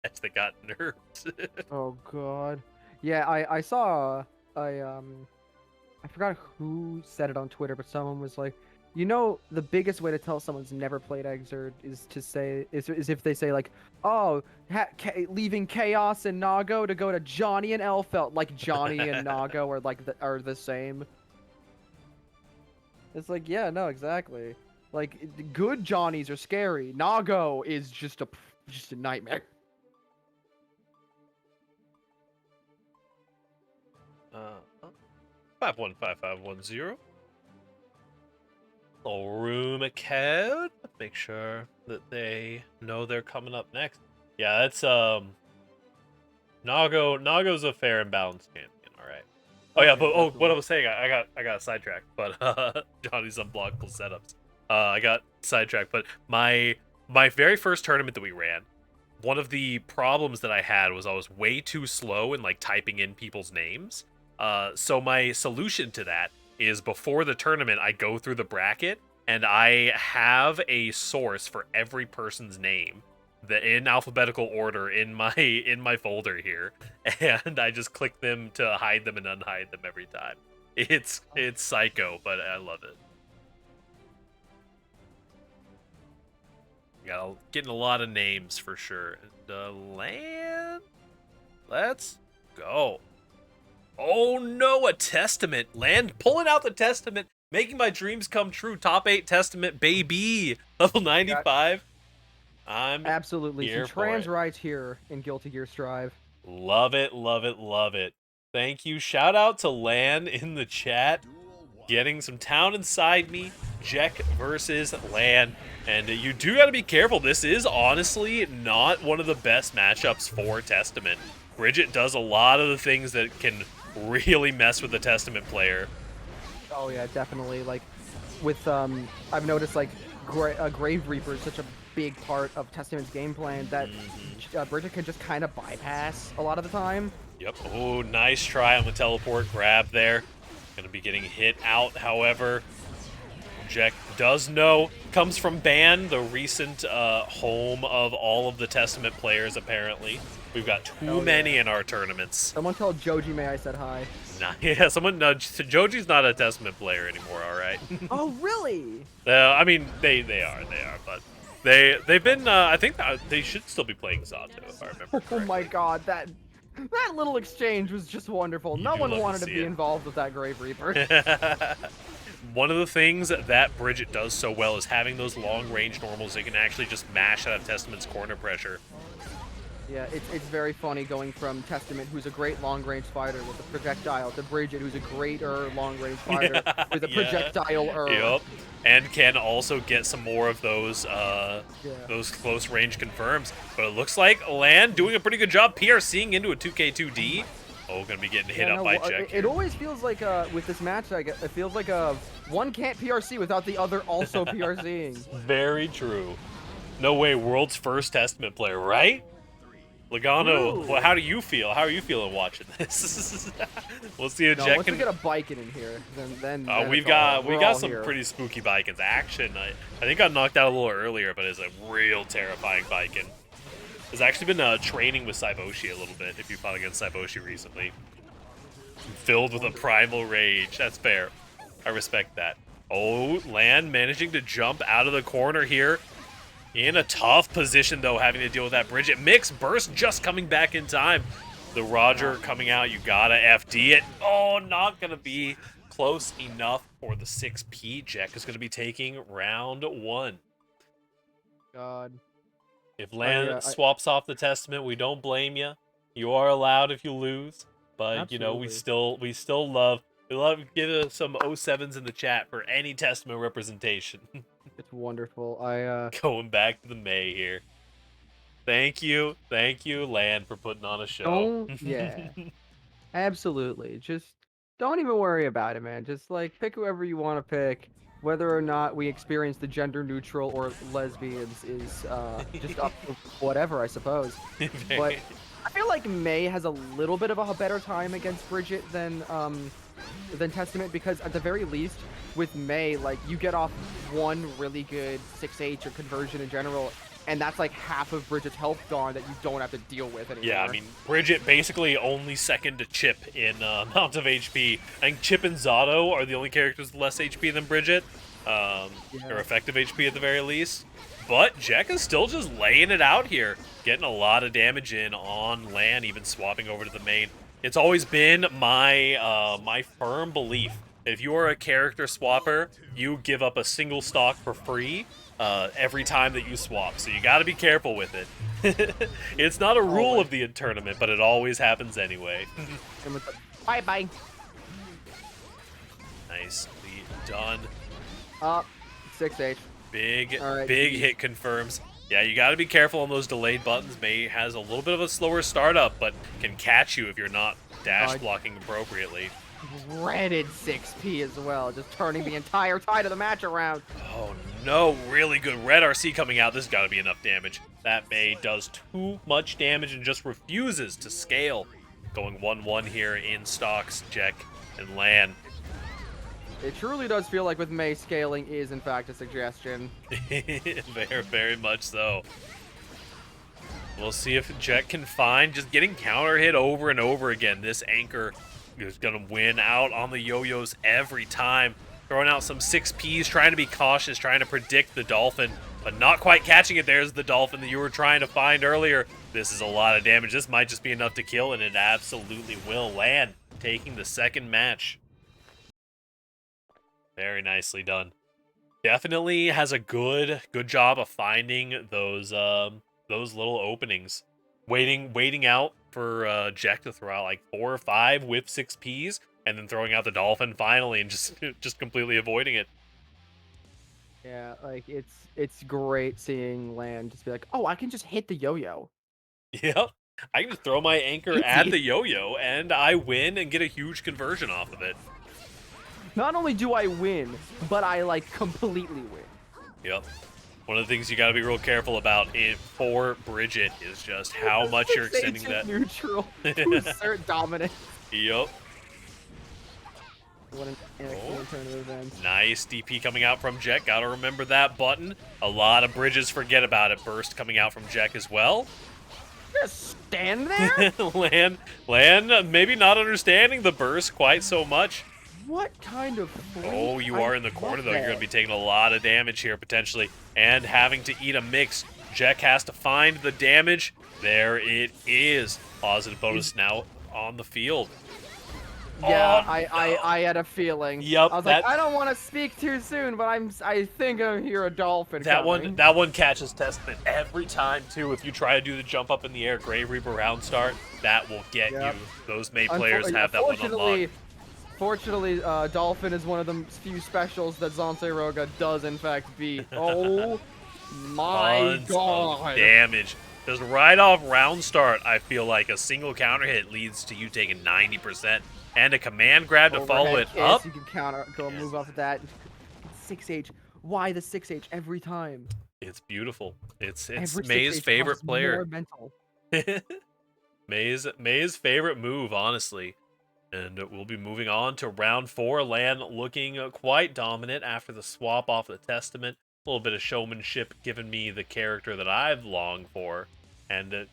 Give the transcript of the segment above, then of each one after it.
that got nerfed. Oh god. Yeah, I saw I forgot who said it on Twitter, but someone was like, you know, the biggest way to tell someone's never played Exerd is to say is if they say like, oh, leaving Chaos and Nago to go to Johnny and Elfelt, like Johnny and Nago are like are the same. It's like, yeah, no, exactly. Like good Johnnies are scary. Nago is just a nightmare. 515510. Little room code. Make sure that they know they're coming up next. Yeah, that's Nago's a fair and balanced champion, alright. Oh yeah, but what I was saying, I got sidetracked, but Johnny's unblockable setups. I got sidetracked, but my very first tournament that we ran, one of the problems that I had was I was way too slow in like typing in people's names. So my solution to that is before the tournament, I go through the bracket and I have a source for every person's name in alphabetical order in my folder here, and I just click them to hide them and unhide them every time. It's psycho, but I love it. Getting a lot of names for sure. And land. Let's go. Oh no, a testament. Land pulling out the testament, making my dreams come true. Top 8 testament, baby. Level 95. I'm absolutely here some trans rights here in Guilty Gear Strive. Love it, love it, love it. Thank you. Shout out to Lan in the chat. Getting some town inside me. Jeck versus Lan. And you do got to be careful. This is honestly not one of the best matchups for Testament. Bridget does a lot of the things that can really mess with the Testament player. Oh yeah, definitely. Like with I've noticed like Grave Reaper is such a big part of Testament's game plan that Bridget can just kind of bypass a lot of the time. Yep. Oh, nice try on the teleport grab there. Gonna be getting hit out, however. Jeck does know, comes from Ban, the recent home of all of the Testament players, apparently. We've got too many in our tournaments. Someone tell Joji May I said hi. Nah, yeah, someone nudged. Joji's not a Testament player anymore, alright? Oh, really? I mean, they are, but they've been, I think they should still be playing Zato, if I remember correctly. Oh my god, that little exchange was just wonderful. No one wanted to be involved with that Grave Reaper. One of the things that Bridget does so well is having those long-range normals that can actually just mash out of Testament's corner pressure. Yeah, it's very funny going from Testament, who's a great long-range fighter with a projectile, to Bridget, who's a greater long-range fighter with a projectile. Yep, and can also get some more of those close-range confirms. But it looks like Lan doing a pretty good job PRCing into a 2K2D. Oh, gonna be getting hit up by Jeck. It always feels like with this match, it feels like one can't PRC without the other also PRCing. Very true. No way, world's first Testament player, right? Logano, well, how do you feel? How are you feeling watching this? We'll see if Jeck once we get a Biken in here, then we got some pretty spooky Bikens. Action, I think got knocked out a little earlier, but it's a real terrifying Biken. Has actually been training with Saiboshi a little bit, if you fought against Saiboshi recently. Filled with a primal rage. That's fair. I respect that. Oh, Lan managing to jump out of the corner here. In a tough position, though, having to deal with that Bridget. Mix burst just coming back in time. The Roger coming out. You gotta FD it. Oh, not gonna be close enough for the 6P. Jeck is gonna be taking round 1. God. If Lan swaps off the Testament, we don't blame you. You are allowed if you lose, but absolutely. You know we still love give us some 07s in the chat for any Testament representation. It's wonderful. Going back to the May here. Thank you, Lan, for putting on a show. Yeah, absolutely. Just don't even worry about it, man. Just like pick whoever you want to pick. Whether or not we experience the gender neutral or lesbians is just up to whatever, I suppose. But I feel like May has a little bit of a better time against Bridget than Testament, because at the very least with May, like, you get off one really good 6H or conversion in general, and that's like half of Bridget's health gone that you don't have to deal with anymore. Yeah, I mean, Bridget basically only second to Chip in amount of HP. I think Chip and Zato are the only characters with less HP than Bridget, or effective HP at the very least. But Jeck is still just laying it out here, getting a lot of damage in on Lan, even swapping over to the main. It's always been my my firm belief that if you are a character swapper, you give up a single stock for free every time that you swap. So you got to be careful with it. It's not a rule of the tournament, but it always happens anyway. Bye-bye. Nicely done. 6H. Big hit confirms. Yeah, you got to be careful on those delayed buttons. May has a little bit of a slower startup, but can catch you if you're not dash blocking appropriately. Dreaded 6P as well, just turning the entire tide of the match around. Oh no, really good red RC coming out. This has got to be enough damage. That May does too much damage and just refuses to scale. Going 1-1 here in stocks, Jeck and Lan. It truly does feel like with May, scaling is in fact a suggestion. Very, very much so. We'll see if Jeck can find just getting counter hit over and over again. This anchor is going to win out on the yo-yos every time. Throwing out some 6Ps, trying to be cautious, trying to predict the dolphin, but not quite catching it. There's the dolphin that you were trying to find earlier. This is a lot of damage. This might just be enough to kill, and it absolutely will. Lan taking the second match. Very nicely done. Definitely has a good job of finding those little openings. Waiting out for Jeck to throw out like 4 or 5 with 6Ps, and then throwing out the dolphin finally and just completely avoiding it. Yeah, like it's great seeing Lan just be like, oh, I can just hit the yo-yo. Yep. I can just throw my anchor at the yo-yo and I win and get a huge conversion off of it. Not only do I win, but I like completely win. Yep. One of the things you got to be real careful about for Bridget is just how much you're extending that. Neutral to assert dominance. Yep. What an excellent turn of events. Nice DP coming out from Jeck. Got to remember that button. A lot of bridges forget about it. Burst coming out from Jeck as well. Just stand there? Lan, maybe not understanding the burst quite so much. What kind of Oh, you are in the corner, though. You're going to be taking a lot of damage here, potentially, and having to eat a mix. Jeck has to find the damage. There it is. Positive bonus now on the field. Yeah, oh, I had a feeling. Yep. I was like, I don't want to speak too soon, but I think I hear a dolphin coming. That one catches Testament every time, too. If you try to do the jump up in the air, Grave Reaper round start, that will get you. Those May players have that one unlocked. Fortunately, Dolphin is one of the few specials that Zanseroga does in fact beat. Oh my god! Of damage. Just right off round start, I feel like a single counter hit leads to you taking 90%, and a command grab to follow it up. You can move off of that. 6H. Why the 6H every time? It's beautiful. It's May's favorite player. May's favorite move, honestly. And we'll be moving on to round 4. Lan looking quite dominant after the swap off the Testament. A little bit of showmanship giving me the character that I've longed for. And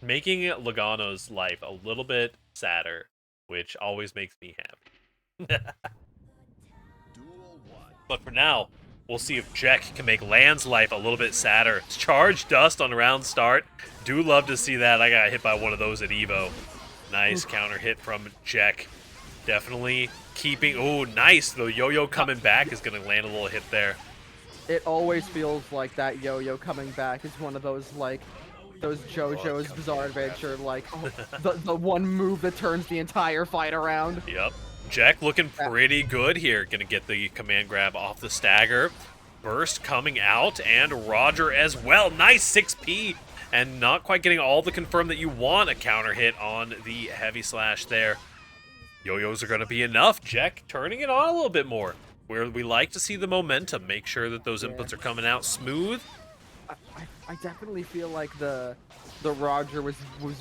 making Logano's life a little bit sadder, which always makes me happy. But for now, we'll see if Jeck can make Lan's life a little bit sadder. Charge Dust on round start. Do love to see that. I got hit by one of those at Evo. Nice counter hit from Jeck. Definitely keeping... Oh, nice. The yo-yo coming back is going to land a little hit there. It always feels like that yo-yo coming back is one of those, like, those JoJo's Bizarre Adventure, like, the one move that turns the entire fight around. Yep. Jeck looking pretty good here. Going to get the command grab off the stagger. Burst coming out, and Roger as well. Nice 6P. And not quite getting all the confirm that you want. A counter hit on the heavy slash there. Yo-yos are going to be enough. Jeck turning it on a little bit more. Where we like to see the momentum. Make sure that those inputs are coming out smooth. I definitely feel like the Roger was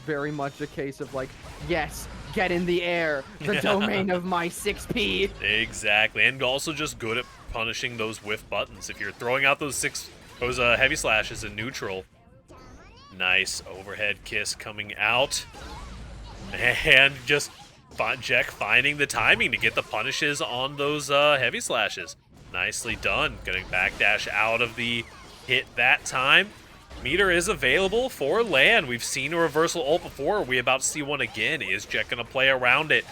very much a case of like, yes, get in the air. The domain of my 6P. Exactly. And also just good at punishing those whiff buttons. If you're throwing out those Those heavy slashes in neutral. Nice overhead kiss coming out. And just Jeck finding the timing to get the punishes on those heavy slashes. Nicely done. Getting backdash out of the hit that time. Meter is available for Lan. We've seen a reversal ult before. Are we about to see one again? Is Jeck going to play around it?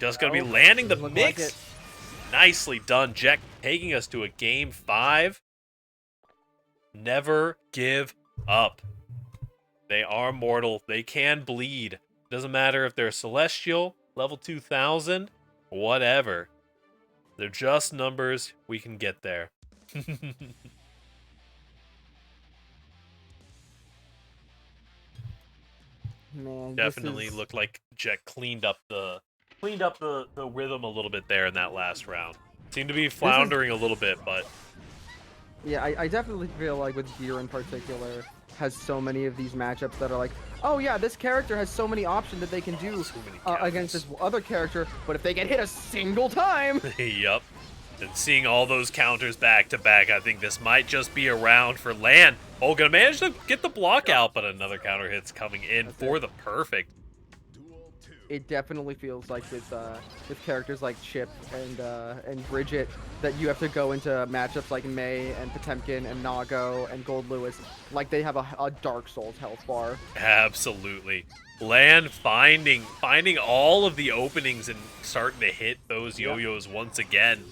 Just going to be landing the mix. Like nicely done. Jeck taking us to a game 5. Never give up. They are mortal. They can bleed. Doesn't matter if they're celestial, level 2000, whatever. They're just numbers. We can get there. Man, definitely looked like Jeck cleaned up the rhythm a little bit there in that last round. Seemed to be floundering a little bit, but yeah, I definitely feel like with Gear in particular has so many of these matchups that are like, oh yeah, this character has so many options that they can do against this other character, but if they get hit a single time, yup. And seeing all those counters back to back, I think this might just be a round for Lan. Oh, gonna manage to get the block out, but another counter hit's coming in for the perfect. It definitely feels like with characters like Chip and Bridget that you have to go into matchups like Mei and Potemkin and Nago and Gold Lewis like they have a Dark Souls health bar. Absolutely. Lan finding all of the openings and starting to hit those yo-yos once again.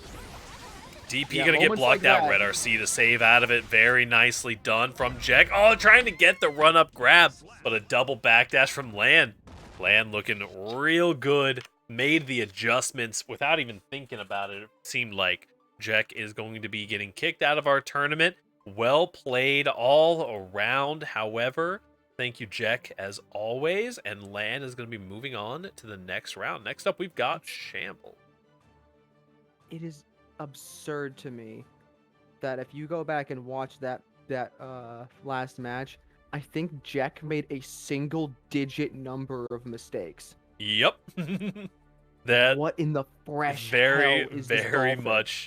DP gonna get blocked like out. Red RC to save out of it. Very nicely done from Jeck. Oh, trying to get the run-up grab, but a double backdash from Lan. Lan looking real good. Made the adjustments without even thinking about it. It seemed like Jeck is going to be getting kicked out of our tournament. Well played all around. However, thank you, Jeck, as always. And Lan is going to be moving on to the next round. Next up, we've got Shamble. It is absurd to me that if you go back and watch that last match, I think Jeck made a single-digit number of mistakes. Yep. That what in the fresh very hell is very much